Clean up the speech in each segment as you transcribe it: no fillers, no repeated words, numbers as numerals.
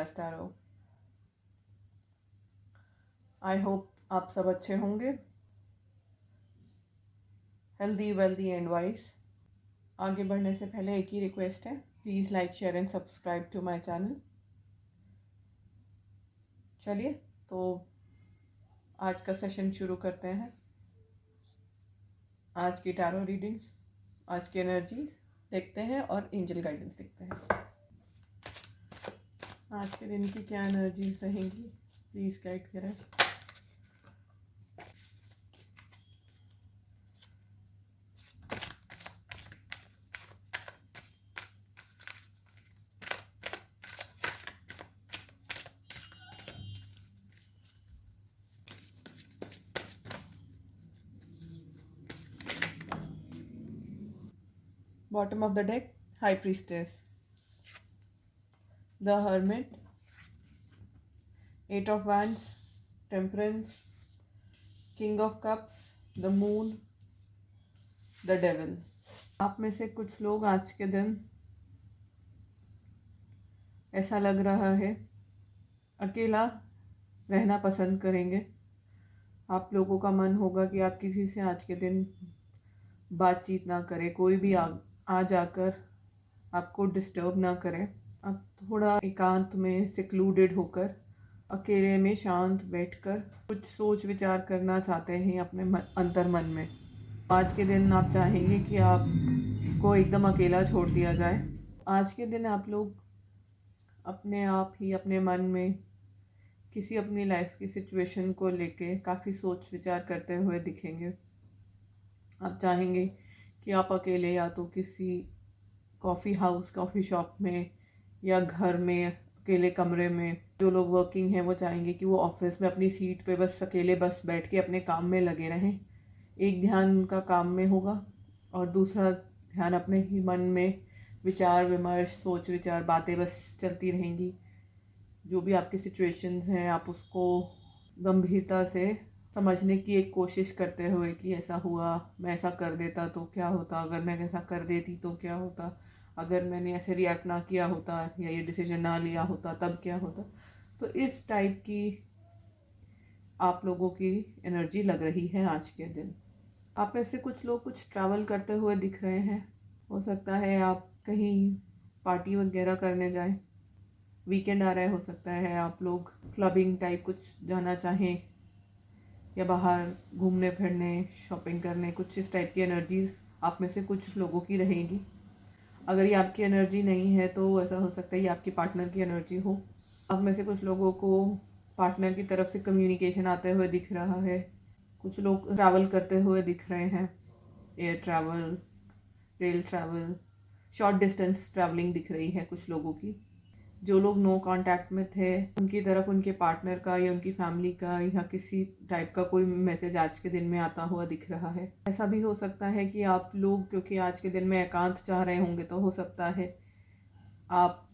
Venus Tarot। I hope आप सब अच्छे होंगे, हेल्दी वेल्दी एंड वाइज। आगे बढ़ने से पहले एक ही रिक्वेस्ट है, please like share and subscribe to my channel. चलिए तो आज का सेशन शुरू करते हैं। आज की टैरो रीडिंग्स, आज की एनर्जीज देखते हैं और एंजल गाइडेंस देखते हैं। आज के दिन की क्या एनर्जीज रहेंगी, प्लीज़ गाइड करें। Bottom of the deck, High Priestess, the Hermit, Eight of Wands, Temperance, King of Cups, the Moon, the Devil। आप में से कुछ लोग आज के दिन ऐसा लग रहा है अकेला रहना पसंद करेंगे। आप लोगों का मन होगा कि आप किसी से आज के दिन बातचीत ना करें, कोई भी आ जाकर आपको डिस्टर्ब ना करें। आप थोड़ा एकांत में सिक्लूडेड होकर अकेले में शांत बैठकर कुछ सोच विचार करना चाहते हैं अपने अंतर मन में। आज के दिन आप चाहेंगे कि आपको एकदम अकेला छोड़ दिया जाए। आज के दिन आप लोग अपने आप ही अपने मन में किसी अपनी लाइफ की सिचुएशन को लेके काफ़ी सोच विचार करते हुए दिखेंगे। आप चाहेंगे कि आप अकेले या तो किसी कॉफ़ी हाउस, कॉफ़ी शॉप में या घर में अकेले कमरे में, जो लोग वर्किंग हैं वो चाहेंगे कि वो ऑफिस में अपनी सीट पे बस अकेले बस बैठ के अपने काम में लगे रहें। एक ध्यान उनका काम में होगा और दूसरा ध्यान अपने ही मन में विचार विमर्श, सोच विचार, बातें बस चलती रहेंगी। जो भी आपकी सिचुएशंस हैं आप उसको गंभीरता से समझने की एक कोशिश करते हुए कि ऐसा हुआ, मैं ऐसा कर देता तो क्या होता, अगर मैं ऐसा कर देती तो क्या होता, अगर मैंने ऐसे रिएक्ट ना किया होता या ये डिसीजन ना लिया होता तब क्या होता। तो इस टाइप की आप लोगों की एनर्जी लग रही है आज के दिन। आप में से कुछ लोग कुछ ट्रैवल करते हुए दिख रहे हैं। हो सकता है आप कहीं पार्टी वगैरह करने जाएं, वीकेंड आ रहा है, हो सकता है आप लोग क्लबिंग टाइप कुछ जाना चाहें या बाहर घूमने फिरने, शॉपिंग करने, कुछ इस टाइप की एनर्जीज आप में से कुछ लोगों की रहेगी। अगर ये आपकी एनर्जी नहीं है तो ऐसा हो सकता है ये आपकी पार्टनर की एनर्जी हो। आप में से कुछ लोगों को पार्टनर की तरफ से कम्युनिकेशन आते हुए दिख रहा है। कुछ लोग ट्रैवल करते हुए दिख रहे हैं, air travel, rail travel, short distance travelling दिख रही है कुछ लोगों की। जो लोग नो कांटेक्ट में थे उनकी तरफ उनके पार्टनर का या उनकी फैमिली का या किसी टाइप का कोई मैसेज आज के दिन में आता हुआ दिख रहा है। ऐसा भी हो सकता है कि आप लोग क्योंकि आज के दिन में एकांत चाह रहे होंगे तो हो सकता है आप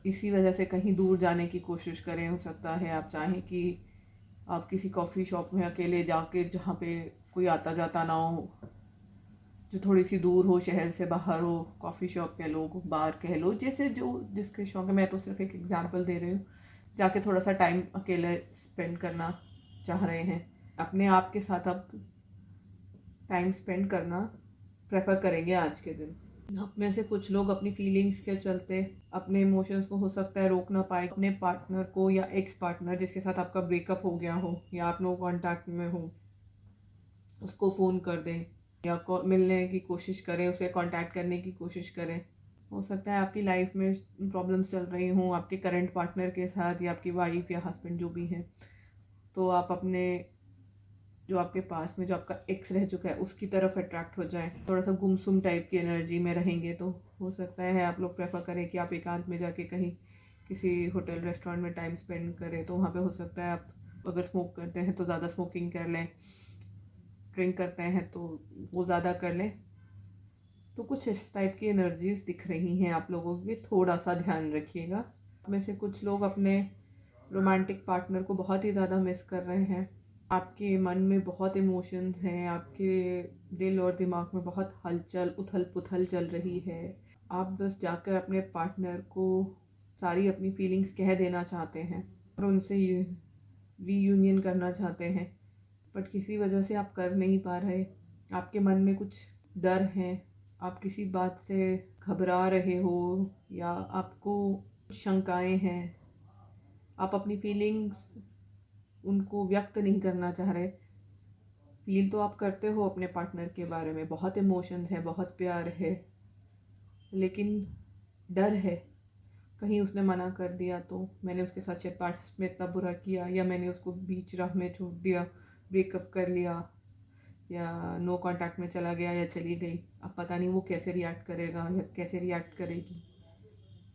इसी वजह से कहीं दूर जाने की कोशिश करें। हो सकता है आप चाहें कि आप किसी कॉफ़ी शॉप में अकेले जाके, जहाँ पे कोई आता जाता ना हो, जो थोड़ी सी दूर हो, शहर से बाहर हो, कॉफ़ी शॉप कह लो, बार कह लो, जैसे जो जिसके शौक है। मैं तो सिर्फ एक एग्जांपल दे रही हूँ। जाके थोड़ा सा टाइम अकेले स्पेंड करना चाह रहे हैं, अपने आप के साथ आप टाइम स्पेंड करना प्रेफर करेंगे आज के दिन। आप में से कुछ लोग अपनी फीलिंग्स के चलते अपने इमोशंस को हो सकता है रोक ना पाए। अपने पार्टनर को या एक्स पार्टनर जिसके साथ आपका ब्रेकअप हो गया हो या आप नो कॉन्टैक्ट में हो, उसको फ़ोन कर दें या मिलने की कोशिश करें, उसे कांटेक्ट करने की कोशिश करें। हो सकता है आपकी लाइफ में प्रॉब्लम्स चल रही हों आपके करंट पार्टनर के साथ या आपकी वाइफ या हस्बैंड जो भी हैं, तो आप अपने जो आपके पास में जो आपका एक्स रह चुका है उसकी तरफ अट्रैक्ट हो जाएं। थोड़ा सा गुमसुम टाइप की एनर्जी में रहेंगे तो हो सकता है आप लोग प्रेफर करें कि आप एकांत में जाके कहीं किसी होटल रेस्टोरेंट में टाइम स्पेंड करें। तो वहाँ पे हो सकता है आप अगर स्मोक करते हैं तो ज़्यादा स्मोकिंग कर लें, ड्रिंक करते हैं तो वो ज़्यादा कर लें। तो कुछ इस टाइप की एनर्जीज दिख रही हैं आप लोगों की, थोड़ा सा ध्यान रखिएगा। में से कुछ लोग अपने रोमांटिक पार्टनर को बहुत ही ज़्यादा मिस कर रहे हैं। आपके मन में बहुत इमोशंस हैं, आपके दिल और दिमाग में बहुत हलचल उथल पुथल चल रही है। आप बस जाकर अपने पार्टनर को सारी अपनी फीलिंग्स कह देना चाहते हैं और उनसे रीयूनियन करना चाहते हैं, बट किसी वजह से आप कर नहीं पा रहे। आपके मन में कुछ डर हैं, आप किसी बात से घबरा रहे हो या आपको शंकाएं हैं, आप अपनी फीलिंग्स उनको व्यक्त नहीं करना चाह रहे। फील तो आप करते हो अपने पार्टनर के बारे में, बहुत इमोशंस है, बहुत प्यार है, लेकिन डर है कहीं उसने मना कर दिया तो, मैंने उसके साथ शायद पास्ट में इतना बुरा किया, या मैंने उसको बीच राह में छोड़ दिया, ब्रेकअप कर लिया, या नो कांटेक्ट में चला गया या चली गई। अब पता नहीं वो कैसे रिएक्ट करेगा या कैसे रिएक्ट करेगी,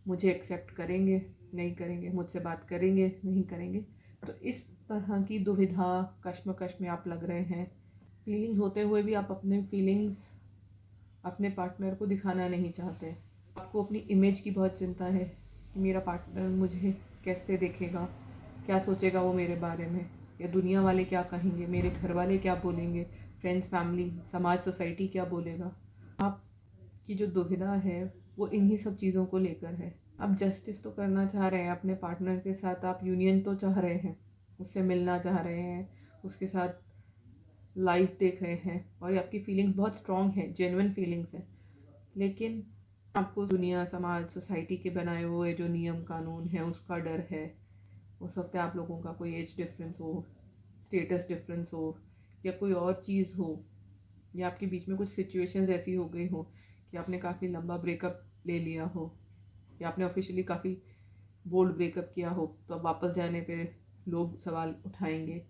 मुझे एक्सेप्ट करेंगे नहीं करेंगे, मुझसे बात करेंगे नहीं करेंगे। तो इस तरह की दुविधा कश्मकश में आप लग रहे हैं। फीलिंग्स होते हुए भी आप अपने फीलिंग्स अपने पार्टनर को दिखाना नहीं चाहते। आपको अपनी इमेज की बहुत चिंता है कि मेरा पार्टनर मुझे कैसे देखेगा, क्या सोचेगा वो मेरे बारे में, या दुनिया वाले क्या कहेंगे, मेरे घर वाले क्या बोलेंगे, फ्रेंड्स, फैमिली, समाज, सोसाइटी क्या बोलेगा। आपकी जो दुविधा है वो इन्हीं सब चीज़ों को लेकर है। आप जस्टिस तो करना चाह रहे हैं अपने पार्टनर के साथ, आप यूनियन तो चाह रहे हैं, उससे मिलना चाह रहे हैं, उसके साथ लाइफ देख रहे हैं, और आपकी फीलिंग्स बहुत स्ट्रॉन्ग है, जेन्युइन फीलिंग्स हैं, लेकिन आपको दुनिया, समाज, सोसाइटी के बनाए हुए जो नियम कानून है उसका डर है। हो सकता है आप लोगों का कोई एज डिफरेंस हो, स्टेटस डिफरेंस हो, या कोई और चीज़ हो, या आपके बीच में कुछ सिचुएशंस ऐसी हो गई हो कि आपने काफ़ी लंबा ब्रेकअप ले लिया हो, या आपने ऑफिशियली काफ़ी बोल्ड ब्रेकअप किया हो, तो अब वापस जाने पे लोग सवाल उठाएंगे,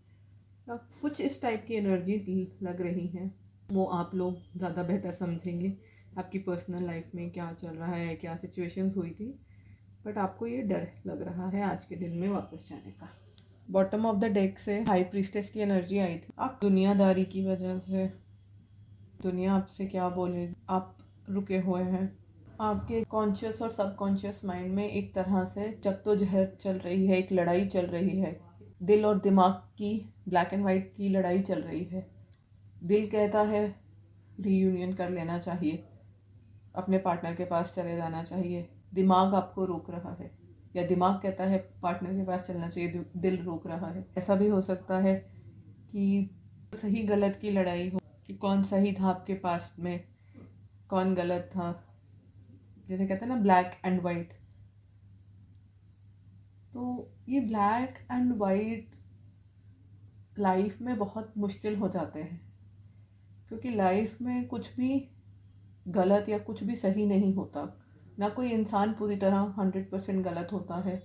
या कुछ इस टाइप की एनर्जीज लग रही हैं। वो आप लोग ज़्यादा बेहतर समझेंगे आपकी पर्सनल लाइफ में क्या चल रहा है, क्या सिचुएशंस हुई थी, बट आपको ये डर लग रहा है आज के दिन में वापस जाने का। बॉटम ऑफ द डेक से हाई प्रीस्टेस की एनर्जी आई थी। आप दुनियादारी की वजह से, दुनिया आपसे क्या बोले, आप रुके हुए हैं। आपके कॉन्शियस और सबकॉन्शियस माइंड में एक तरह से जद्दोजहद चल रही है, एक लड़ाई चल रही है, दिल और दिमाग की, ब्लैक एंड वाइट की लड़ाई चल रही है। दिल कहता है रीयूनियन कर लेना चाहिए, अपने पार्टनर के पास चले जाना चाहिए, दिमाग आपको रोक रहा है, या दिमाग कहता है पार्टनर के पास चलना चाहिए, दिल रोक रहा है। ऐसा भी हो सकता है कि सही गलत की लड़ाई हो, कि कौन सही था आपके पास में, कौन गलत था, जैसे कहते हैं ना ब्लैक एंड वाइट। तो ये ब्लैक एंड वाइट लाइफ में बहुत मुश्किल हो जाते हैं, क्योंकि लाइफ में कुछ भी गलत या कुछ भी सही नहीं होता। ना कोई इंसान पूरी तरह 100% गलत होता है,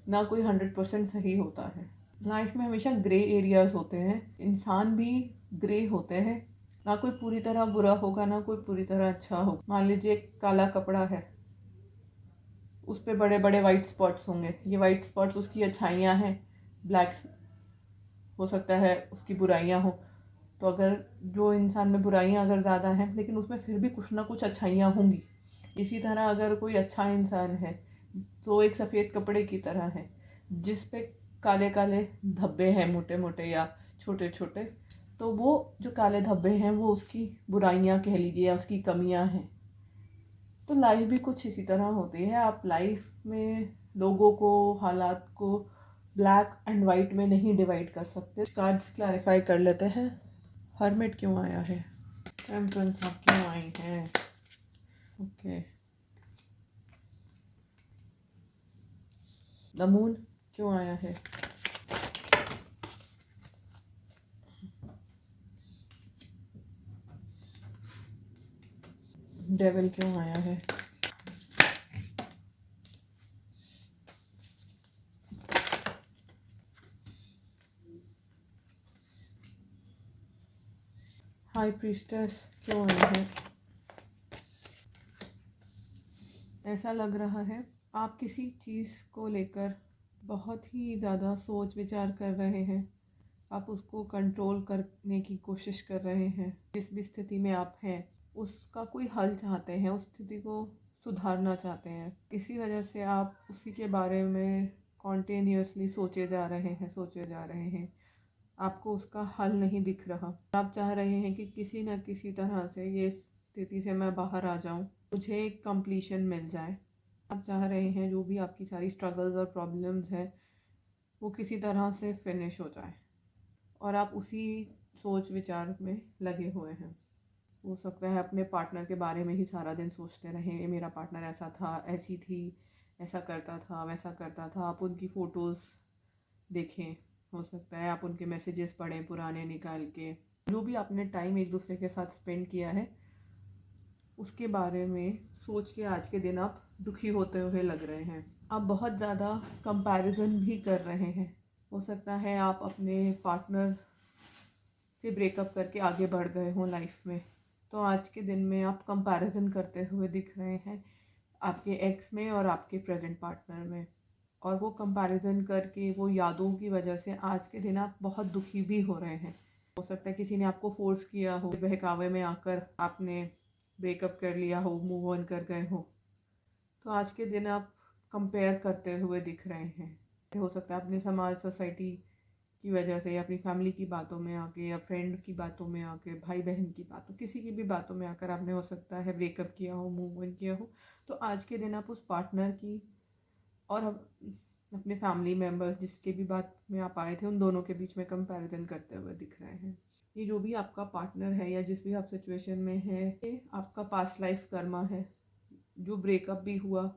ना कोई 100% सही होता है। लाइफ में हमेशा ग्रे एरियाज होते हैं, इंसान भी ग्रे होते हैं, ना कोई पूरी तरह बुरा होगा, ना कोई पूरी तरह अच्छा होगा। मान लीजिए एक काला कपड़ा है, उस पर बड़े बड़े वाइट स्पॉट्स होंगे, ये वाइट स्पॉट्स उसकी अच्छाइयाँ हैं, ब्लैक हो सकता है उसकी बुराइयाँ हो। तो अगर जो इंसान में बुराइयां अगर ज़्यादा हैं, लेकिन उसमें फिर भी कुछ ना कुछ अच्छाइयाँ होंगी। इसी तरह अगर कोई अच्छा इंसान है तो एक सफ़ेद कपड़े की तरह है, जिस पे काले काले धब्बे हैं, मोटे मोटे या छोटे छोटे, तो वो जो काले धब्बे हैं वो उसकी बुराइयां कह लीजिए, या उसकी कमियां हैं। तो लाइफ भी कुछ इसी तरह होती है। आप लाइफ में लोगों को, हालात को ब्लैक एंड वाइट में नहीं डिवाइड कर सकते। कार्ड्स क्लैरिफाई कर लेते हैं। हर्मिट क्यों आया है, टेम्परेंस आप क्यों आई है, ओके, द मून क्यों आया है, डेविल क्यों आया है, हाई प्रीस्टेस क्यों आई है। ऐसा लग रहा है आप किसी चीज़ को लेकर बहुत ही ज़्यादा सोच विचार कर रहे हैं, आप उसको कंट्रोल करने की कोशिश कर रहे हैं। जिस भी स्थिति में आप हैं उसका कोई हल चाहते हैं, उस स्थिति को सुधारना चाहते हैं। इसी वजह से आप उसी के बारे में कॉन्टिन्यूसली सोचे जा रहे हैं, आपको उसका हल नहीं दिख रहा। आप चाह रहे हैं कि किसी न किसी तरह से ये स्थिति से मैं बाहर आ जाऊं, मुझे एक कंप्लीशन मिल जाए, आप चाह रहे हैं जो भी आपकी सारी स्ट्रगल्स और प्रॉब्लम्स हैं वो किसी तरह से फिनिश हो जाए, और आप उसी सोच विचार में लगे हुए हैं। हो सकता है अपने पार्टनर के बारे में ही सारा दिन सोचते रहें, मेरा पार्टनर ऐसा था, ऐसी थी, ऐसा करता था, वैसा करता था। आप उनकी फ़ोटोज़ देखें, हो सकता है आप उनके मैसेजेस पढ़ें पुराने निकाल के, जो भी आपने टाइम एक दूसरे के साथ स्पेंड किया है उसके बारे में सोच के आज के दिन आप दुखी होते हुए लग रहे हैं। आप बहुत ज़्यादा कंपैरिजन भी कर रहे हैं। हो सकता है आप अपने पार्टनर से ब्रेकअप करके आगे बढ़ गए हों लाइफ में, तो आज के दिन में आप कंपैरिजन करते हुए दिख रहे हैं आपके एक्स में और आपके प्रेजेंट पार्टनर में। और वो कंपैरिजन करके, वो यादों की वजह से आज के दिन आप बहुत दुखी भी हो रहे हैं। हो सकता है किसी ने आपको फोर्स किया हो, बहकावे में आकर आपने ब्रेकअप कर लिया हो, मूव ऑन कर गए हो, तो आज के दिन आप कंपेयर करते हुए दिख रहे हैं। हो सकता है अपने समाज, सोसाइटी की वजह से, या अपनी फैमिली की बातों में आके, या फ्रेंड की बातों में आके, भाई बहन की बातों, किसी की भी बातों में आकर आपने हो सकता है ब्रेकअप किया हो, मूव ऑन किया हो। तो आज के दिन आप उस पार्टनर की और अपने फैमिली मेम्बर्स जिसके भी बात में आप आए थे उन दोनों के बीच में कंपैरिजन करते हुए दिख रहे हैं। ये जो भी आपका पार्टनर है या जिस भी आप सिचुएशन में है, ये आपका पास्ट लाइफ कर्मा है। जो ब्रेकअप भी हुआ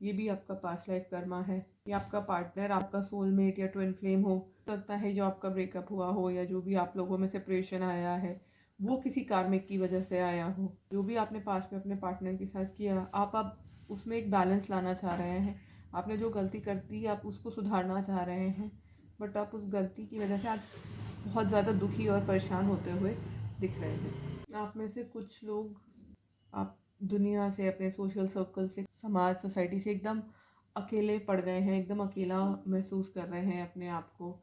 ये भी आपका पास्ट लाइफ कर्मा है। ये आपका पार्टनर आपका सोलमेट या ट्विन फ्लेम हो सकता है, जो आपका ब्रेकअप हुआ हो या जो भी आप लोगों में सेपरेशन आया है वो किसी कार्मिक की वजह से आया हो। जो भी आपने पास्ट में अपने पार्टनर के साथ किया, आप उसमें एक बैलेंस लाना चाह रहे हैं। आपने जो गलती कर दी आप उसको सुधारना चाह रहे हैं, बट आप उस गलती की वजह से आज बहुत ज़्यादा दुखी और परेशान होते हुए दिख रहे हैं। आप में से कुछ लोग, आप दुनिया से, अपने सोशल सर्कल से, समाज, सोसाइटी से एकदम अकेले पड़ गए हैं, एकदम अकेला महसूस कर रहे हैं अपने आप को।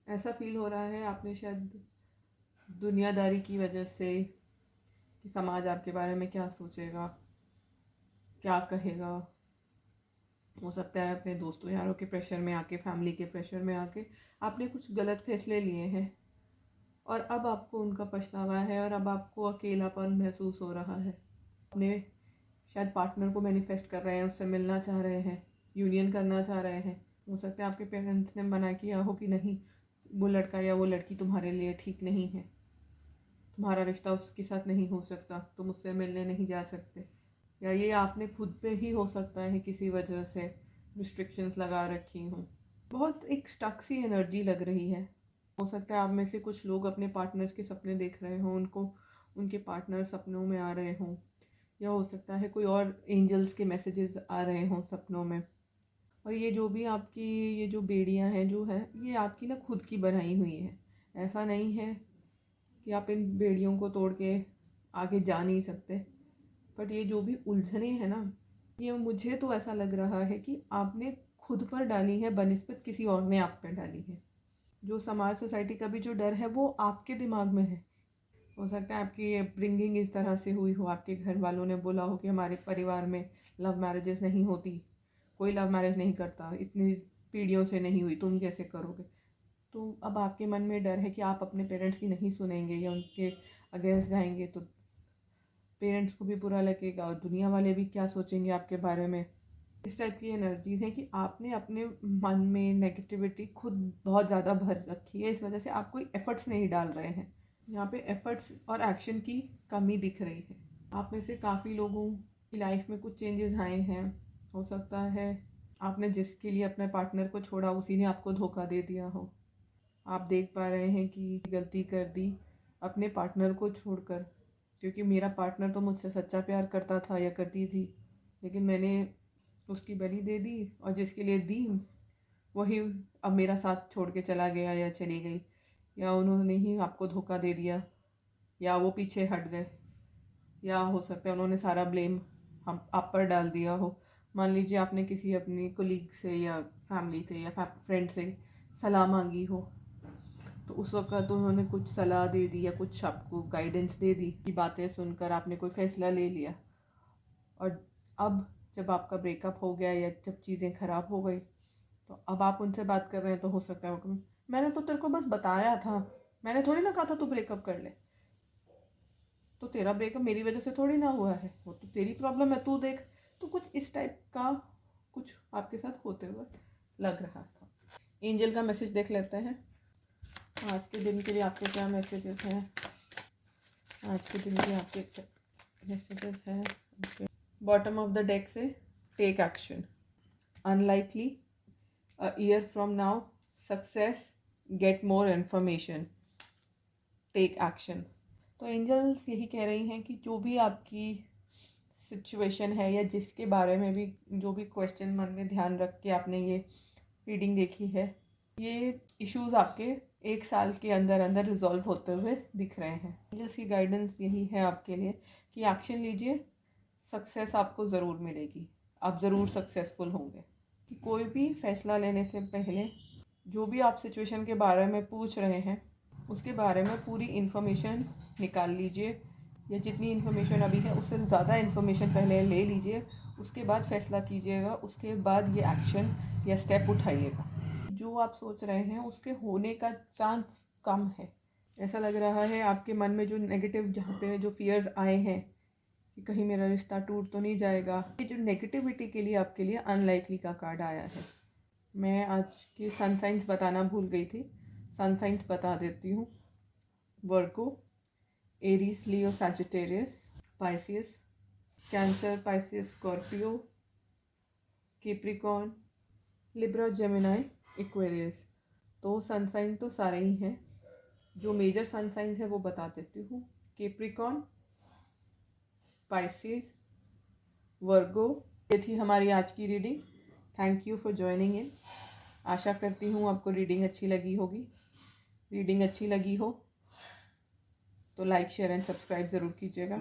ऐसा फील हो रहा है आपने शायद दुनियादारी की वजह से, कि समाज आपके बारे में क्या सोचेगा, क्या कहेगा। हो सकता है अपने दोस्तों यारों के प्रेशर में आके, फैमिली के प्रेशर में आके आपने कुछ गलत फैसले लिए हैं और अब आपको उनका पछतावा है और अब आपको अकेलापन महसूस हो रहा है। अपने शायद पार्टनर को मैनिफेस्ट कर रहे हैं, उससे मिलना चाह रहे हैं, यूनियन करना चाह रहे हैं। हो सकता है आपके पेरेंट्स ने मना किया हो कि नहीं, वो लड़का या वो लड़की तुम्हारे लिए ठीक नहीं है, तुम्हारा रिश्ता उसके साथ नहीं हो सकता, तुम उससे मिलने नहीं जा सकते। या ये आपने खुद पे ही हो सकता है किसी वजह से रिस्ट्रिक्शंस लगा रखी हों। बहुत एक स्टक सी एनर्जी लग रही है। हो सकता है आप में से कुछ लोग अपने पार्टनर्स के सपने देख रहे हों, उनको उनके पार्टनर सपनों में आ रहे हों, या हो सकता है कोई और एंजल्स के मैसेजेस आ रहे हों सपनों में। और ये जो भी आपकी ये जो बेड़ियाँ हैं जो है, ये आपकी ना खुद की बनाई हुई है। ऐसा नहीं है कि आप इन बेड़ियों को तोड़ के आगे जा नहीं सकते, बट ये जो भी उलझने हैं ना, ये मुझे तो ऐसा लग रहा है कि आपने खुद पर डाली है बनिस्बत किसी और ने आप पर डाली है। जो समाज, सोसाइटी का भी जो डर है वो आपके दिमाग में है। हो सकता है आपकी अपब्रिंगिंग इस तरह से हुई हो, आपके घर वालों ने बोला हो कि हमारे परिवार में लव मैरिजेस नहीं होती, कोई लव मैरिज नहीं करता, इतनी पीढ़ियों से नहीं हुई, तुम कैसे करोगे। तो अब आपके मन में डर है कि आप अपने पेरेंट्स की नहीं सुनेंगे या उनके अगेंस्ट जाएंगे तो पेरेंट्स को भी बुरा लगेगा और दुनिया वाले भी क्या सोचेंगे आपके बारे में। इस टाइप की एनर्जीज हैं कि आपने अपने मन में नेगेटिविटी खुद बहुत ज़्यादा भर रखी है, इस वजह से आप कोई एफर्ट्स नहीं डाल रहे हैं। यहाँ पे एफर्ट्स और एक्शन की कमी दिख रही है। आप में से काफ़ी लोगों की लाइफ में कुछ चेंजेस आए हैं। हो सकता है आपने जिसके लिए अपने पार्टनर को छोड़ा उसी ने आपको धोखा दे दिया हो। आप देख पा रहे हैं कि गलती कर दी अपने पार्टनर को छोड़कर, क्योंकि मेरा पार्टनर तो मुझसे सच्चा प्यार करता था या करती थी, लेकिन मैंने उसकी बलि दे दी और जिसके लिए दी वही अब मेरा साथ छोड़ के चला गया या चली गई, या उन्होंने ही आपको धोखा दे दिया, या वो पीछे हट गए, या हो सकता है उन्होंने सारा ब्लेम हम आप पर डाल दिया हो। मान लीजिए आपने किसी अपनी कोलीग से या फैमिली से या फ्रेंड से सलाह मांगी हो, तो उस वक्त उन्होंने कुछ सलाह दे दी या कुछ आपको गाइडेंस दे दी, कि बातें सुनकर आपने कोई फ़ैसला ले लिया, और अब जब आपका ब्रेकअप हो गया या जब चीज़ें ख़राब हो गई तो अब आप उनसे बात कर रहे हैं, तो हो सकता है वो कहें, मैंने तो तेरे को बस बताया था, मैंने थोड़ी ना कहा था तू ब्रेकअप कर ले, तो तेरा ब्रेकअप मेरी वजह से थोड़ी ना हुआ है, वो तो तेरी प्रॉब्लम है, तू देख, तो कुछ इस टाइप का कुछ आपके साथ होते हुए लग रहा था। एंजल का मैसेज देख लेते हैं। आज के दिन के लिए आपके क्या मैसेजेस हैं? आज के दिन के आपके मैसेजेस हैं। बॉटम ऑफ द डेक से take action, unlikely, a year from now, success, get more information, take action. तो एंजल्स यही कह रही हैं कि जो भी आपकी सिचुएशन है या जिसके बारे में भी जो भी क्वेश्चन मन में ध्यान रख के आपने ये रीडिंग देखी है, ये इश्यूज आपके 1 साल के अंदर अंदर रिजॉल्व होते हुए दिख रहे हैं। एंजल्स की गाइडेंस यही है आपके लिए कि एक्शन लीजिए, सक्सेस आपको ज़रूर मिलेगी, आप ज़रूर सक्सेसफुल होंगे। कि कोई भी फैसला लेने से पहले जो भी आप सिचुएशन के बारे में पूछ रहे हैं उसके बारे में पूरी इन्फॉर्मेशन निकाल लीजिए, या जितनी इन्फॉर्मेशन अभी है उससे ज़्यादा इन्फॉर्मेशन पहले ले लीजिए, उसके बाद फैसला कीजिएगा, उसके बाद ये एक्शन या स्टेप उठाइएगा। जो आप सोच रहे हैं उसके होने का चांस कम है। ऐसा लग रहा है आपके मन में जो नेगेटिव, जहाँ पे जो फियर्स आए हैं कि कहीं मेरा रिश्ता टूट तो नहीं जाएगा, ये जो नेगेटिविटी के लिए आपके लिए अनलाइकली का कार्ड आया है। मैं आज की सन साइंस बताना भूल गई थी, सन साइंस बता देती हूँ। Virgo, Aries, Leo, Sagittarius, Pisces, Cancer, Pisces, Scorpio, Capricorn, Libra, Gemini, Aquarius. तो सन साइन तो सारे ही हैं, जो मेजर सन साइंस है वो बता देती हूँ। Capricorn, Pisces, Virgo. ये थी हमारी आज की reading. Thank you for joining in. आशा करती हूँ आपको रीडिंग अच्छी लगी होगी। रीडिंग अच्छी लगी हो तो लाइक, शेयर एंड सब्सक्राइब ज़रूर कीजिएगा।